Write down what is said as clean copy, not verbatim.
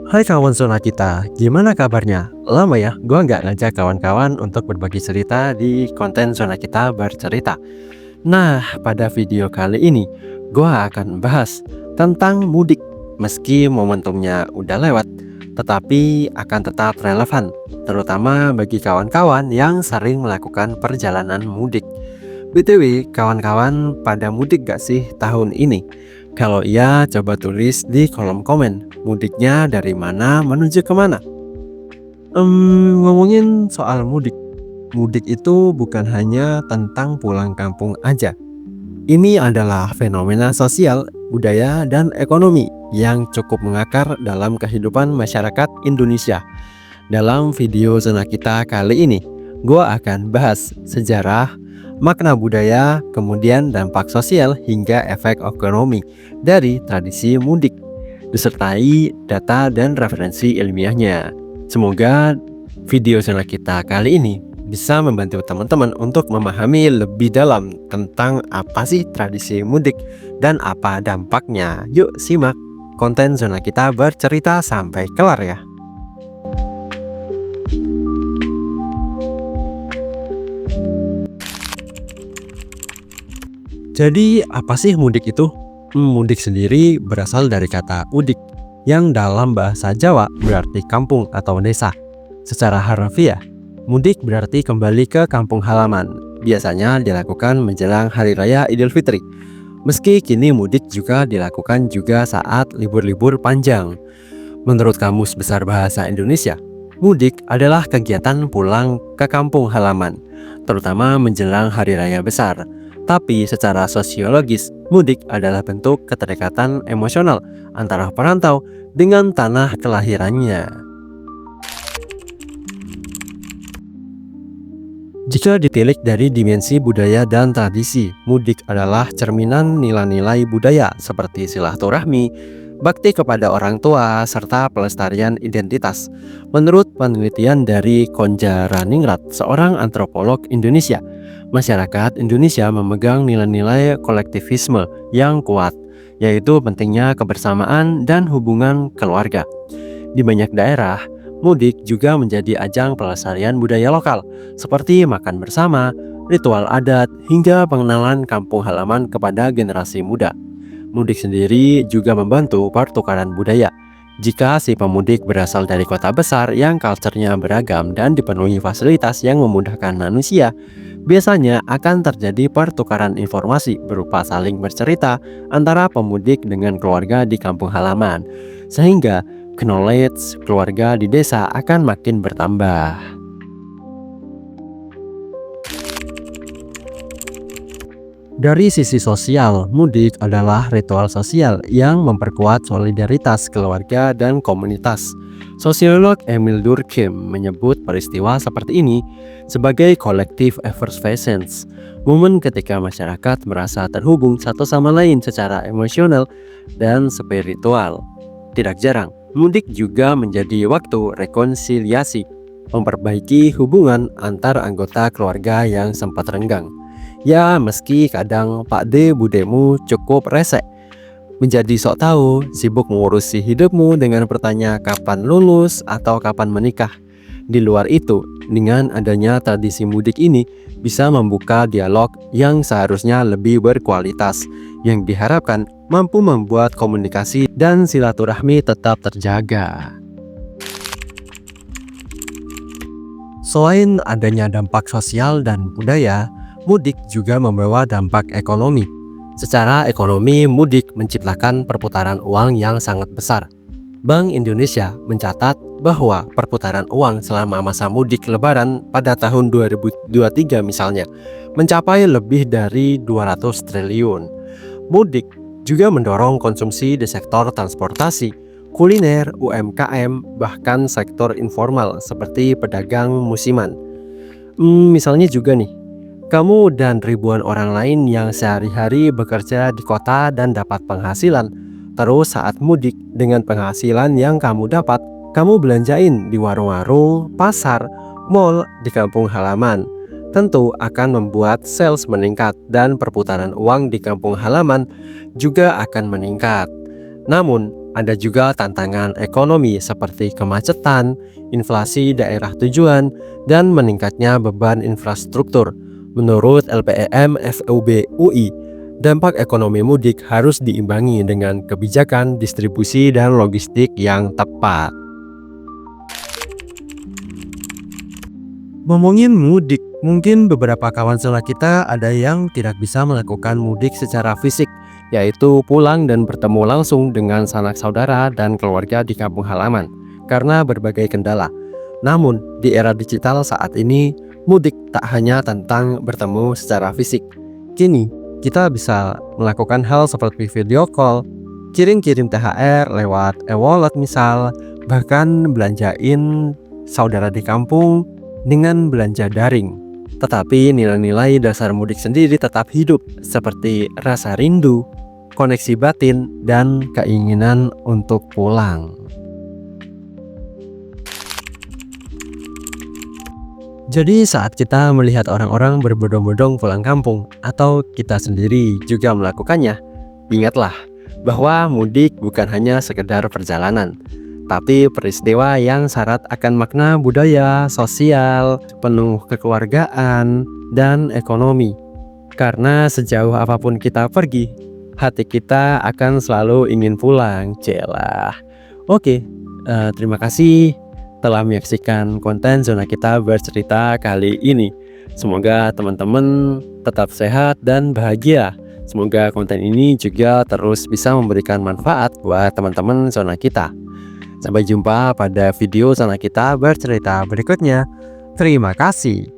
Hai kawan zona kita, gimana kabarnya? Lama ya, gua nggak ngajak kawan-kawan untuk berbagi cerita di konten zona kita bercerita. Nah, pada video kali ini, gua akan bahas tentang mudik. Meski momentumnya udah lewat, tetapi akan tetap relevan, terutama bagi kawan-kawan yang sering melakukan perjalanan mudik. BTW, kawan-kawan pada mudik gak sih tahun ini? Kalau iya, coba tulis di kolom komen. Mudiknya dari mana menuju kemana? Ngomongin soal mudik. Mudik itu bukan hanya tentang pulang kampung aja. Ini adalah fenomena sosial, budaya, dan ekonomi yang cukup mengakar dalam kehidupan masyarakat Indonesia. Dalam video zona kita kali ini, gua akan bahas sejarah, makna budaya, kemudian dampak sosial hingga efek ekonomi dari tradisi mudik, disertai data dan referensi ilmiahnya. Semoga video zona kita kali ini bisa membantu teman-teman untuk memahami lebih dalam tentang apa sih tradisi mudik dan apa dampaknya. Yuk simak konten zona kita bercerita sampai kelar ya. Jadi apa sih mudik itu? Mudik sendiri berasal dari kata udik yang dalam bahasa Jawa berarti kampung atau desa. Secara harfiah, mudik berarti kembali ke kampung halaman. Biasanya dilakukan menjelang Hari Raya Idul Fitri. Meski kini mudik juga dilakukan juga saat libur-libur panjang. Menurut Kamus Besar Bahasa Indonesia, mudik adalah kegiatan pulang ke kampung halaman, terutama menjelang Hari Raya Besar. Tapi secara sosiologis, mudik adalah bentuk keterikatan emosional antara perantau dengan tanah kelahirannya. Jika ditilik dari dimensi budaya dan tradisi, mudik adalah cerminan nilai-nilai budaya seperti silaturahmi, bakti kepada orang tua, serta pelestarian identitas. Menurut penelitian dari Konja Raningrat, seorang antropolog Indonesia, masyarakat Indonesia memegang nilai-nilai kolektivisme yang kuat, yaitu pentingnya kebersamaan dan hubungan keluarga. Di banyak daerah, mudik juga menjadi ajang pelestarian budaya lokal, seperti makan bersama, ritual adat, hingga pengenalan kampung halaman kepada generasi muda. Mudik sendiri juga membantu pertukaran budaya. Jika si pemudik berasal dari kota besar yang culture-nya beragam dan dipenuhi fasilitas yang memudahkan manusia, biasanya akan terjadi pertukaran informasi berupa saling bercerita antara pemudik dengan keluarga di kampung halaman, sehingga knowledge keluarga di desa akan makin bertambah. Dari sisi sosial, mudik adalah ritual sosial yang memperkuat solidaritas keluarga dan komunitas. Sosiolog Emil Durkheim menyebut peristiwa seperti ini sebagai collective effervescence, momen ketika masyarakat merasa terhubung satu sama lain secara emosional dan spiritual. Tidak jarang, mudik juga menjadi waktu rekonsiliasi, memperbaiki hubungan antar anggota keluarga yang sempat renggang. Ya, meski kadang Pak D budemu cukup rese, menjadi sok tahu, sibuk mengurusi hidupmu dengan bertanya kapan lulus atau kapan menikah. Di luar itu, dengan adanya tradisi mudik ini bisa membuka dialog yang seharusnya lebih berkualitas, yang diharapkan mampu membuat komunikasi dan silaturahmi tetap terjaga. Selain adanya dampak sosial dan budaya, mudik juga membawa dampak ekonomi. Secara ekonomi, mudik menciptakan perputaran uang yang sangat besar. Bank Indonesia mencatat bahwa perputaran uang selama masa mudik Lebaran pada tahun 2023 misalnya mencapai lebih dari 200 triliun. Mudik juga mendorong konsumsi di sektor transportasi, kuliner, UMKM, bahkan sektor informal seperti pedagang musiman. Misalnya juga nih, kamu dan ribuan orang lain yang sehari-hari bekerja di kota dan dapat penghasilan. Terus saat mudik, dengan penghasilan yang kamu dapat, kamu belanjain di warung-warung, pasar, mal, di kampung halaman. Tentu akan membuat sales meningkat dan perputaran uang di kampung halaman juga akan meningkat. Namun, Ada juga tantangan ekonomi seperti kemacetan, inflasi daerah tujuan, dan meningkatnya beban infrastruktur. Menurut LPEM FUB UI, dampak ekonomi mudik harus diimbangi dengan kebijakan distribusi dan logistik yang tepat. Ngomongin mudik, mungkin beberapa kawan sekolah kita ada yang tidak bisa melakukan mudik secara fisik, yaitu pulang dan bertemu langsung dengan sanak saudara dan keluarga di kampung halaman, karena berbagai kendala. Namun, di era digital saat ini, mudik tak hanya tentang bertemu secara fisik. Kini, kita bisa melakukan hal seperti video call, kirim-kirim THR lewat e-wallet misal, bahkan belanjain saudara di kampung dengan belanja daring. Tetapi nilai-nilai dasar mudik sendiri tetap hidup, seperti rasa rindu, koneksi batin, dan keinginan untuk pulang. Jadi saat kita melihat orang-orang berbondong-bondong pulang kampung, atau kita sendiri juga melakukannya, ingatlah bahwa mudik bukan hanya sekedar perjalanan, tapi peristiwa yang syarat akan makna budaya, sosial, penuh kekeluargaan, dan ekonomi. Karena sejauh apapun kita pergi, hati kita akan selalu ingin pulang. Celah. Oke, terima kasih telah menyaksikan konten Zona Kita Bercerita kali ini. Semoga teman-teman tetap sehat dan bahagia. Semoga konten ini juga terus bisa memberikan manfaat buat teman-teman Zona Kita. Sampai jumpa pada video Zona Kita Bercerita berikutnya. Terima kasih.